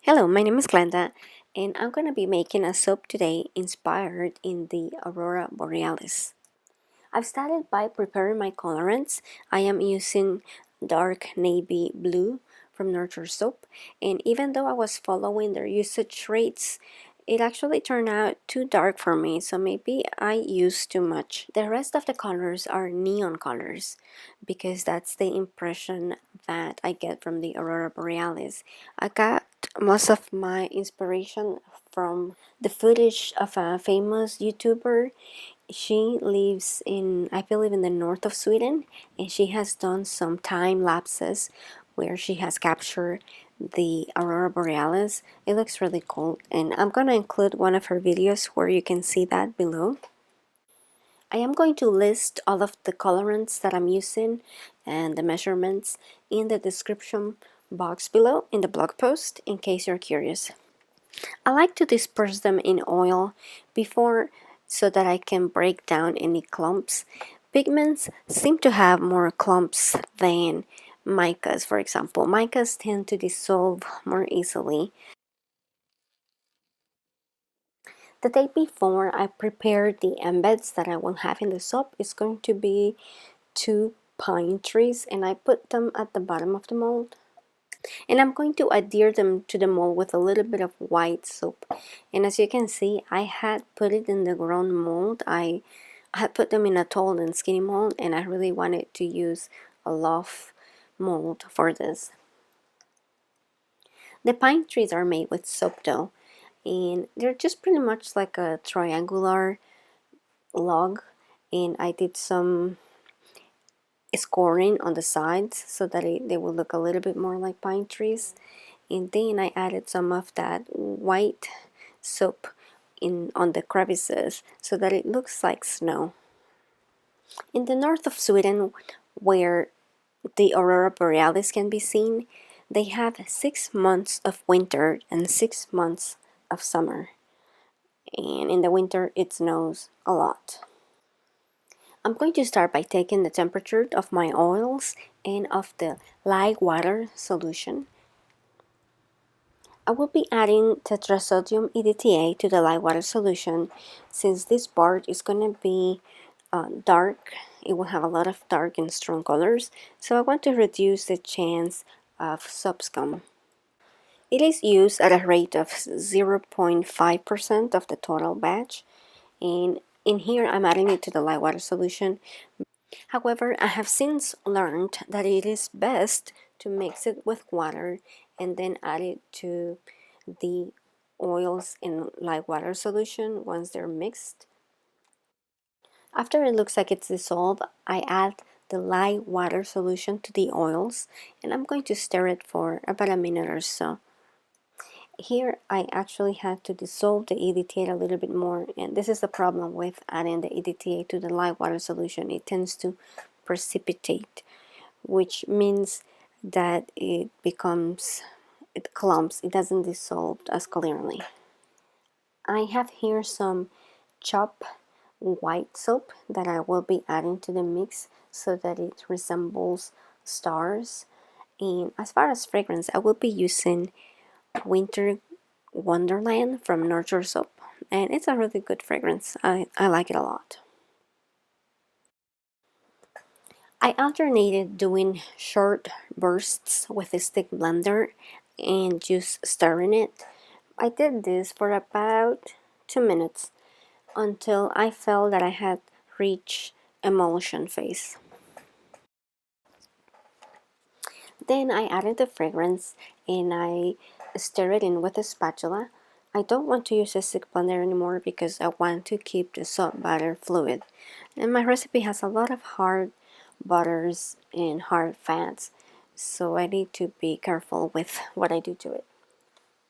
Hello, my name is Glenda, and I'm going to be making a soap today inspired in the Aurora Borealis. I've started by preparing my colorants. I am using dark navy blue from Nurture Soap, and even though I was following their usage rates, it actually turned out too dark for me, so maybe I used too much. The rest of the colors are neon colors because that's the impression that I get from the Aurora Borealis. I got most of my inspiration from the footage of a famous YouTuber. She lives in, I believe, in the north of Sweden, and she has done some time lapses where she has captured the Aurora Borealis. It looks really cool, and I'm going to include one of her videos where you can see that below. I am going to list all of the colorants that I'm using and the measurements in the description box below in the blog post in case you're curious. I like to disperse them in oil before so that I can break down any clumps. Pigments seem to have more clumps than micas, for example. Micas tend to dissolve more easily. The day before I prepared the embeds that I will have in the soap is going to be two pine trees, and I put them at the bottom of the mold. And I'm going to adhere them to the mold with a little bit of white soap. And as you can see, I had put it in the ground mold. I had put them in a tall and skinny mold, and I really wanted to use a loft mold for this. The pine trees are made with soap dough, and they're just pretty much like a triangular log, and I did some scoring on the sides so that they will look a little bit more like pine trees. And then I added some of that white soap in on the crevices so that it looks like snow. In the north of Sweden, where the Aurora Borealis can be seen, they have 6 months of winter and 6 months of summer. And in the winter, it snows a lot. I'm going to start by taking the temperature of my oils and of the lye water solution. I will be adding tetrasodium EDTA to the lye water solution since this part is going to be dark. It will have a lot of dark and strong colors, so I want to reduce the chance of soap scum. It is used at a rate of 0.5% of the total batch, and in here I'm adding it to the lye water solution. However, I have since learned that it is best to mix it with water and then add it to the oils in lye water solution once they're mixed. After it looks like it's dissolved, I add the lye water solution to the oils, and I'm going to stir it for about a minute or so. Here I actually had to dissolve the EDTA a little bit more, and this is the problem with adding the EDTA to the lye water solution. It tends to precipitate, which means that it clumps, it doesn't dissolve as clearly. I have here some chopped white soap that I will be adding to the mix so that it resembles stars. And as far as fragrance, I will be using Winter Wonderland from Nurture Soap, and it's a really good fragrance. I like it a lot. I alternated doing short bursts with a stick blender and just stirring it. I did this for about 2 minutes until I felt that I had reached emulsion phase. Then I added the fragrance and I stir it in with a spatula. I don't want to use a stick blender anymore because I want to keep the soap butter fluid. And my recipe has a lot of hard butters and hard fats, so I need to be careful with what I do to it.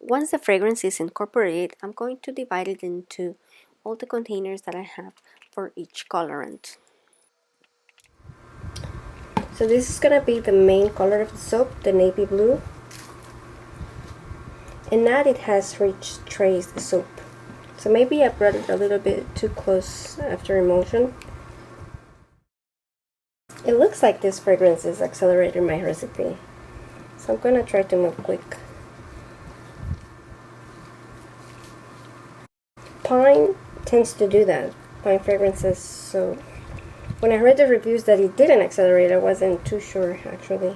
Once the fragrance is incorporated, I'm going to divide it into all the containers that I have for each colorant. So this is gonna be the main color of the soap, the navy blue. And now it has reached trace the soap. So maybe I brought it a little bit too close after emulsion. It looks like this fragrance is accelerating my recipe. So I'm gonna try to move quick. Pine tends to do that, pine fragrances. So when I read the reviews that it didn't accelerate, I wasn't too sure actually.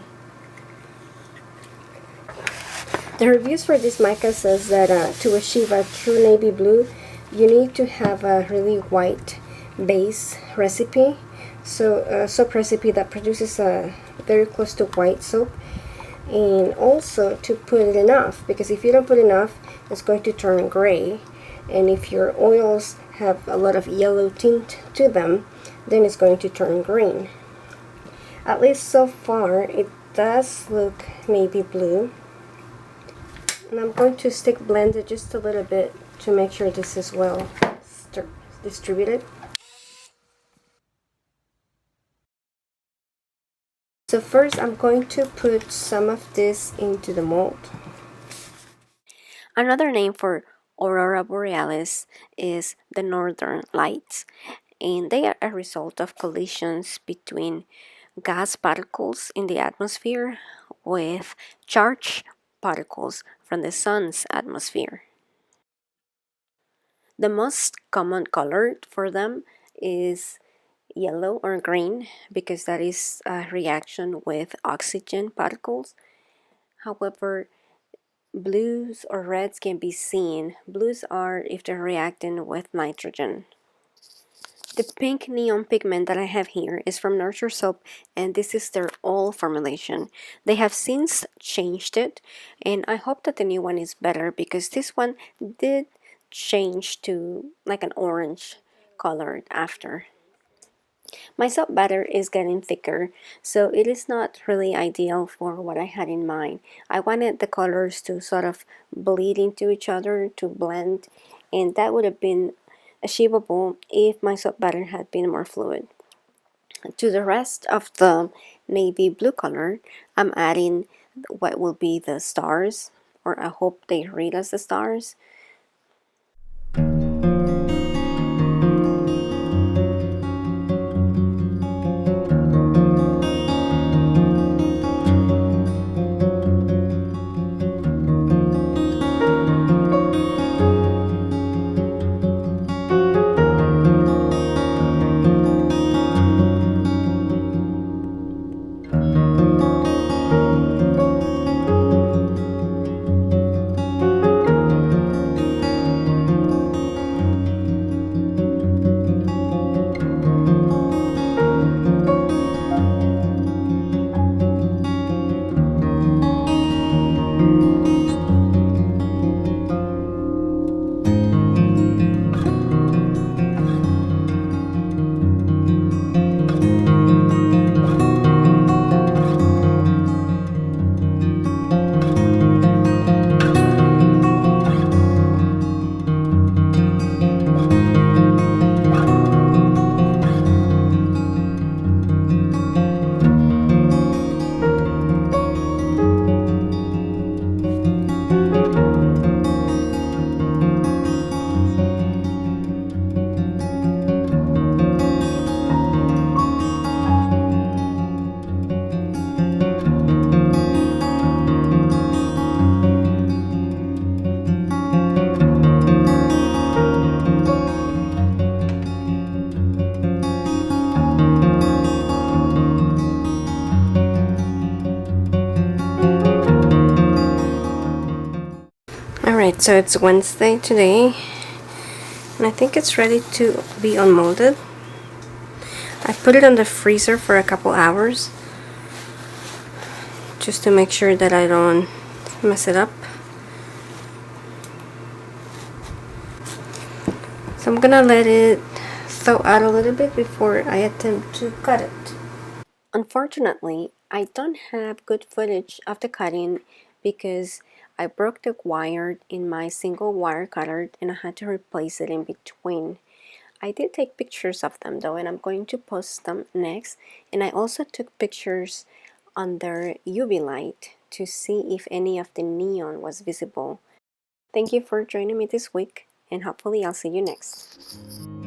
The reviews for this mica says that to achieve a true navy blue, you need to have a really white base recipe. So a soap recipe that produces a very close to white soap, and also to put enough, because if you don't put enough, it's going to turn gray, and if your oils have a lot of yellow tint to them, then it's going to turn green. At least so far it does look navy blue, and I'm going to stick blend it just a little bit to make sure this is well distributed. So first I'm going to put some of this into the mold. Another name for Aurora Borealis is the Northern Lights, and they are a result of collisions between gas particles in the atmosphere with charged particles from the sun's atmosphere. The most common color for them is yellow or green because that is a reaction with oxygen particles. However, blues or reds can be seen. Blues are if they're reacting with nitrogen. The pink neon pigment that I have here is from Nurture Soap, and this is their old formulation. They have since changed it, and I hope that the new one is better because this one did change to like an orange color after. My soap batter is getting thicker, so it is not really ideal for what I had in mind. I wanted the colors to sort of bleed into each other, to blend, and that would have been achievable if my soap batter had been more fluid. To the rest of the navy blue color, I'm adding what will be the stars, or I hope they read as the stars. Alright, so it's Wednesday today, and I think it's ready to be unmolded. I put it on the freezer for a couple hours just to make sure that I don't mess it up. So I'm gonna let it thaw out a little bit before I attempt to cut it. Unfortunately, I don't have good footage of the cutting because I broke the wire in my single wire cutter and I had to replace it in between. I did take pictures of them though, and I'm going to post them next. And I also took pictures under UV light to see if any of the neon was visible. Thank you for joining me this week, and hopefully I'll see you next.